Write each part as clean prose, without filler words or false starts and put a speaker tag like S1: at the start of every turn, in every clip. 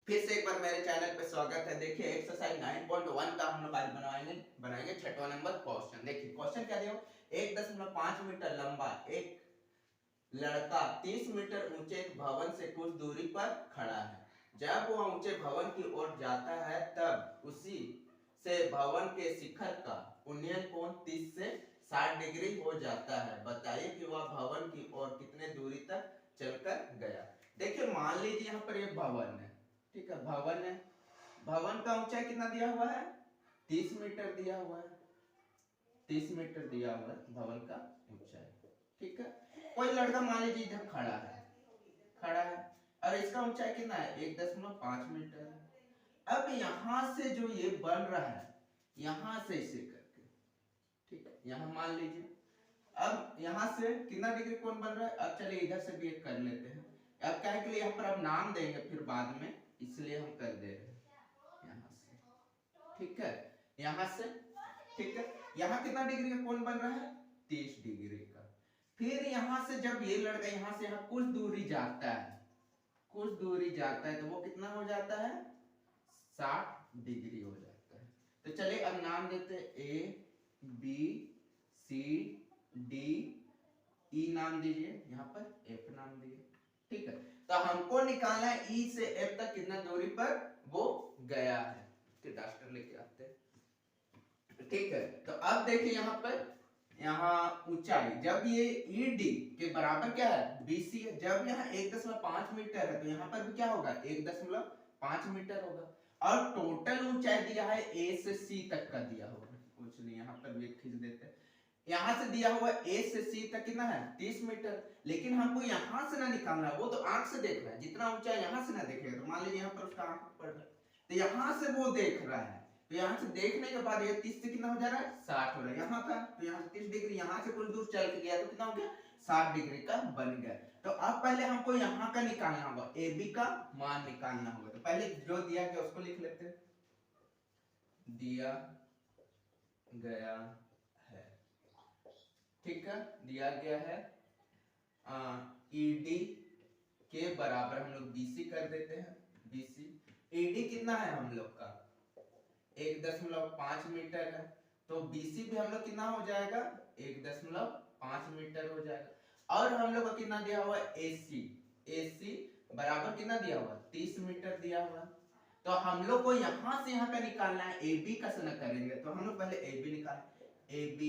S1: फिर से एक बार मेरे चैनल पे स्वागत है। देखिए एक्सरसाइज 9.1 का हम लोग आज बनाएंगे छठवां नंबर क्वेश्चन। देखिए क्वेश्चन क्या दिया, 1.5 मीटर लंबा एक लड़का 30 मीटर ऊंचे एक भवन से कुछ दूरी पर खड़ा है। जब वह ऊंचे भवन की ओर जाता है तब उसी से भवन के शिखर का उन्नयन कोण 30 से 60 डिग्री हो जाता है। बताइए कि वह भवन की ओर कितने दूरी तक चलकर गया। देखिए मान लीजिए यहाँ पर यह भवन है, ठीक है, भवन है। भवन का ऊंचाई कितना दिया हुआ है, 30 मीटर दिया हुआ है। 30 मीटर दिया हुआ है भवन का ऊंचाई, ठीक है। कोई लड़का मान लीजिए इधर खड़ा है और इसका ऊंचाई कितना है, 1.5 मीटर है। अब यहां से जो ये बन रहा है, यहां से इसे करके, ठीक है, यहां मान लीजिए अब यहां से कितना डिग्री कोण बन रहा है। अब चलिए इधर से भी एक कर लेते हैं। अब क्या है के लिए यहाँ पर अब नाम देंगे फिर बाद में, इसलिए हम कर दे रहे हैं यहां से, ठीक है, यहां से, ठीक है। यहाँ कितना डिग्री का कोण बन रहा है, 30 डिग्री का। फिर यहां से जब ये लड़का यहां से यहाँ कुछ दूरी जाता है, तो वो कितना हो जाता है, 60 डिग्री हो जाता है। तो चलिए अब नाम देते हैं A B C D E नाम दीजिए, यहाँ पर एफ नाम दिए, ठीक है। तो हमको निकालना है ई से एफ तक कितना दूरी पर वो गया है। डस्टर लेके आते हैं, ठीक है। तो अब देखिए यहाँ पर, यहाँ ऊंचाई जब ये ED के बराबर क्या है, BC है। जब यहाँ 1.5 मीटर है तो यहाँ पर भी क्या होगा, 1.5 मीटर होगा। और टोटल ऊंचाई दिया है A से C तक का दिया होगा, कुछ नहीं, यहाँ पर भी खींच देते हैं। यहाँ से दिया हुआ A से C तक कितना है, 30 मीटर। लेकिन हमको यहाँ से ना निकालना है, वो तो आंख से देख रहा है। जितना ऊंचाई यहाँ से ना देखेगा, तो मान लीजिए यहाँ पर उसका आंख पड़ रहा है, तो यहाँ से वो देख रहा है। तो यहाँ से देखने के बाद ये 30 से कितना हो जा रहा है, 60 हो रहा है यहाँ का। तो यहाँ से 30 डिग्री, यहाँ से कुछ दूर चल के गया तो कितना हो गया, 60 डिग्री का बन गया। तो अब पहले हमको यहाँ का निकालना होगा, AB का मान निकालना होगा। तो पहले जो दिया गया उसको लिख लेते हैं। दिया गया है, ठीक है, दिया गया है ED के बराबर हम लोग BC कर देते हैं। BC ED कितना है हम लोग का, 1.5 मीटर है। तो BC भी हम लोग कितना हो जाएगा, 1.5 मीटर हो जाएगा। और हम लोग को कितना दिया हुआ है, AC बराबर कितना दिया हुआ, 30 मीटर दिया हुआ। तो हम लोग को यहां से यहां का निकालना है, AB का से न करेंगे तो हम लोग पहले AB निकालें। AB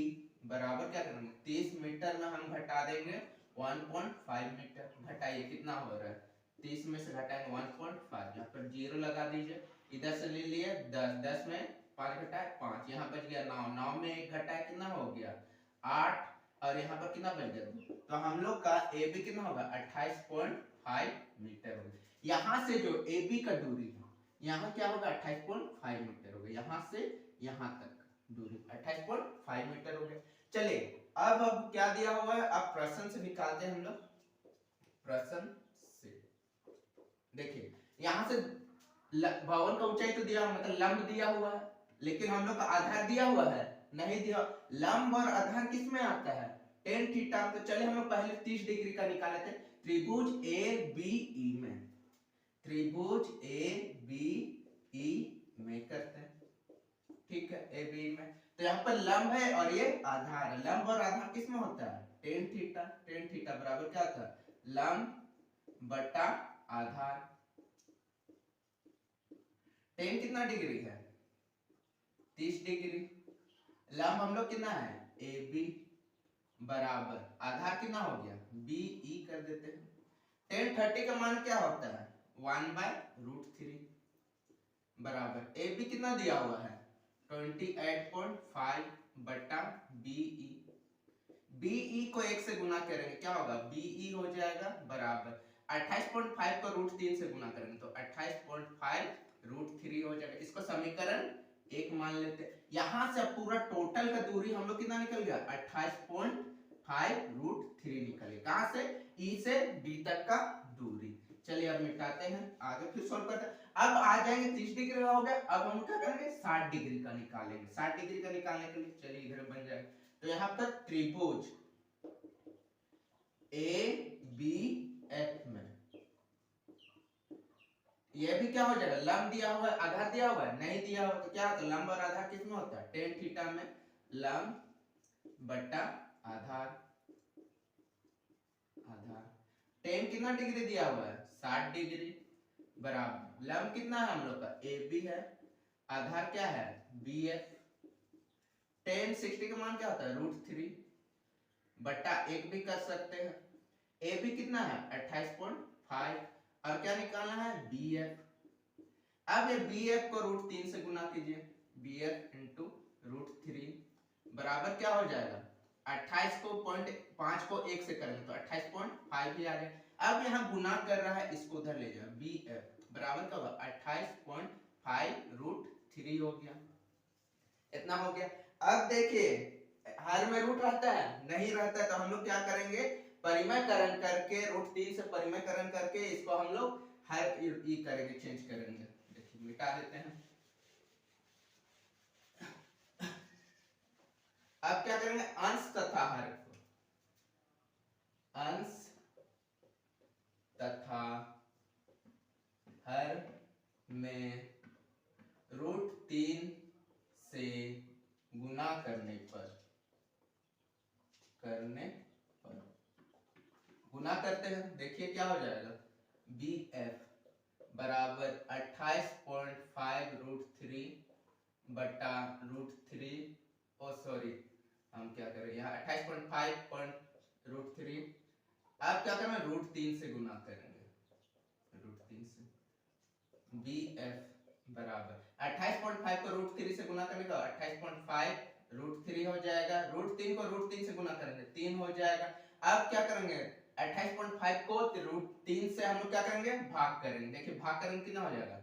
S1: बराबर क्या करेंगे, 30 मीटर में हम घटा देंगे 1.5 मीटर। घटाइए कितना हो रहा है, 30 में से घटाएंगे 1.5, यहाँ पर 0 लगा दीजिए। इधर से ले लिए 10, 10 में 5 घटाए 5, यहाँ बच गया 9, 9 में 1 घटाए कितना हो गया 8, और यहाँ पर कितना बच गया 2। तो हम लोग का AB कितना होगा, 28.5 मीटर होगा। यहाँ से जो AB का दूरी है, यहाँ क्या होगा, 28.5 मीटर होगा। यहाँ से यहाँ तक दूरी 28.5 मीटर हो गया। चलिए अब क्या दिया हुआ है, अब प्रश्न से निकालते हैं हम लोग। प्रश्न से देखिए, यहाँ से भवन का ऊंचाई तो दिया, मतलब लंब दिया हुआ है, लेकिन हम लोग का आधार दिया हुआ है, नहीं दिया। लंब और आधार किस में आता है, tan थीटा। तो चलिए हम लोग पहले 30 डिग्री का निकाले थे, त्रिभुज ABE में, त्रिभुज ABE में करते हैं, ठीक है, ABE में। तो यहाँ पर लंब है और ये आधार है। लंब और आधार किस में होता है, tan थीटा। tan थीटा बराबर क्या होता है, लंब बटा आधार। tan कितना डिग्री है, 30 डिग्री। लंब हम लोग कितना है, AB बराबर आधार कितना हो गया, BE कर देते हैं। tan 30 का मान क्या होता है, 1/√3 बराबर AB कितना दिया हुआ है, 28.5 बटा BE। BE को 1 से गुना करेंगे क्या होगा, BE हो जाएगा बराबर 28.5 को √3 से गुना करेंगे तो 28.5 √3 हो जाएगा। इसको समीकरण 1 मान लेते हैं। यहां से पूरा टोटल का दूरी हम लोग कितना निकल गया, 28.5 √3 निकल गया। कहां से, E से B तक का दूरी। चलिए अब मिटाते हैं, आगे फिर सॉल्व करते हैं। अब आ जाएंगे 30 डिग्री का हो गया, अब हम क्या करेंगे 60 डिग्री का निकालेंगे। 60 डिग्री का निकालने के लिए चलिए इधर बन जाएगा। तो यहाँ पर त्रिभुज ABF में ये भी क्या हो जाएगा, लंब दिया हुआ है, आधार दिया हुआ है, नहीं दिया हुआ तो क्या होता है, लंब और आधार किसमें होता है, टेन थीटा में, लंब बटा आधार। आधार टेन कितना डिग्री दिया हुआ है, 60 डिग्री, बराबर लंब कितना है हम लोग का, ए बी है, आधार क्या है, बी एफ। टेन 60 का मान क्या होता है, √3 बटा एक भी कर सकते हैं, ए बी कितना है 28.5, और क्या निकालना है, बी एफ। अब ये बी एफ को √3 से गुना कीजिए, बी एफ इंटू √3 बराबर क्या हो जाएगा, 28 को 0.5 को 1 से करेंगे तो 28.5 ही आ जाएगा। अब यहाँ गुना कर रहा है, इसको उधर ले जाओ, बी एफ बराबर क्या होगा 28.5 √3 हो गया, इतना हो गया। अब देखिए हर में रूट रहता है, नहीं रहता है, तो हम लोग क्या करेंगे, परिमयकरण करके, √3 से परिमयकरण करके इसको हम लोग हर ई करेंगे, चेंज करेंगे। देखिए मिटा देते हैं। अब क्या करेंगे, अंश तथा हर को, अंश तथा हर में √3 से गुना करने पर गुना करते हैं, देखिए क्या हो जाएगा, बी एफ बराबर 28.5 √3 बटा √3, ओ सॉरी हम क्या करें यहाँ 28.5 √3, अब क्या करें √3 से गुना करेंगे, √3 से, बी एफ बराबर 28.5 को √3 से गुना करने का 28.5 √3 हो जाएगा, √3 को √3 से गुना करेंगे 3 हो जाएगा। अब क्या करेंगे 28.5 को √3 से हम लोग क्या करेंगे, भाग करेंगे, देखिए भाग करेंगे कितना हो जाएगा,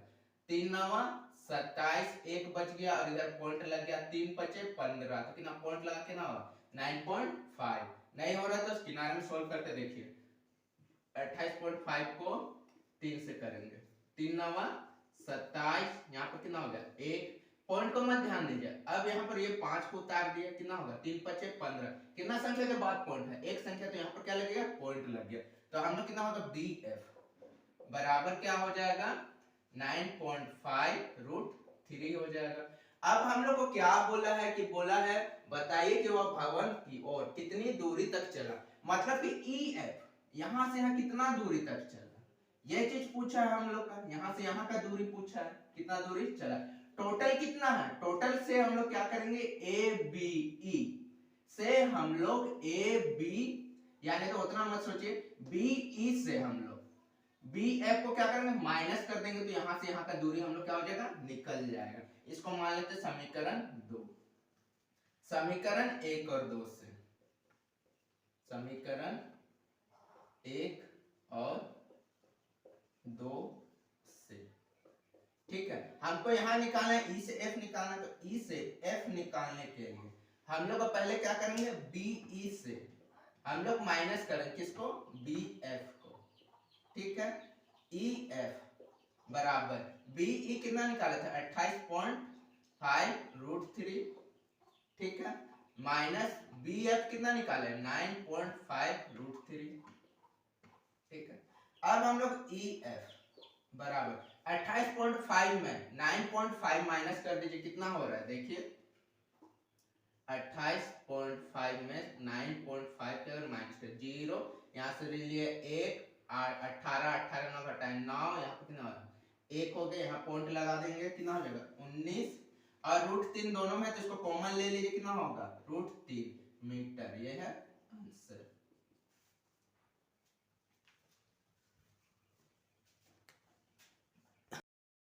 S1: 3 9 27, एक बच गया और इधर पॉइंट लग गया, 3 बचे 15, तो कितना पॉइंट लगा के ना होगा 9.5, नहीं हो रहा तो किनारे में सोल्व करके देखिए, 28.5 को 3 से करेंगे, 3 9 27, यहाँ पर कितना हो गया, एक पॉइंट को मत ध्यान दीजिए। अब यहाँ पर ये 5 को उतार दिया, कितना होगा 3 5 15, कितना संख्या के बाद पॉइंट है, एक संख्या, तो यहाँ पर क्या लगेगा, पॉइंट लग गया, तो हम लोग कितना होगा, बी एफ बराबर क्या हो जाएगा 9.5 √3 हो जाएगा। अब हम लोग को क्या बोला है, कि बोला है बताइए कि वह भवन की ओर कितनी दूरी तक चला, मतलब कि ई एफ यहां से यहाँ कितना दूरी तक चला, यह चीज पूछा है हम लोग का, यहां से यहाँ का दूरी पूछा है, कितना दूरी चला, टोटल कितना है, टोटल से हम लोग क्या करेंगे, ए बी ई से हम लोग ए बी, यानी तो उतना मत सोचिए, बी ई से हम लोग बी एफ को क्या करेंगे, माइनस कर देंगे, तो यहां से यहाँ का दूरी हम लोग क्या हो जाएगा, निकल जाएगा। इसको मान लेते समीकरण 2, समीकरण 1 और 2 से, समीकरण 1 और 2 से, ठीक है। हमको यहाँ निकालना है, ई से एफ निकालना है, तो ई से एफ निकालने के लिए हम लोग पहले क्या करेंगे, बी ई से हम लोग माइनस करेंगे, किसको, बी एफ को, ठीक है। ई एफ बराबर बी ई कितना निकाला था 28.5 √3, ठीक है, माइनस बी एफ कितना निकाले 9.5 √3, ठीक है। अब हम लोग ई एफ बराबर 28.5 में 9.5 माइनस कर दीजिए, कितना हो रहा है, देखिए 28.5 में 9.5 के अगर माइनस कर 0, यहाँ से ले लिए 1, 18 18 9 घटाए 9, यहाँ पे कितना होगा 1 हो गया, यहाँ पॉइंट लगा देंगे, कितना हो जाएगा 19, और √3 दोनों में, तो इसको कॉमन ले लीजिए, कितना होगा √3 मीटर, ये है आंसर।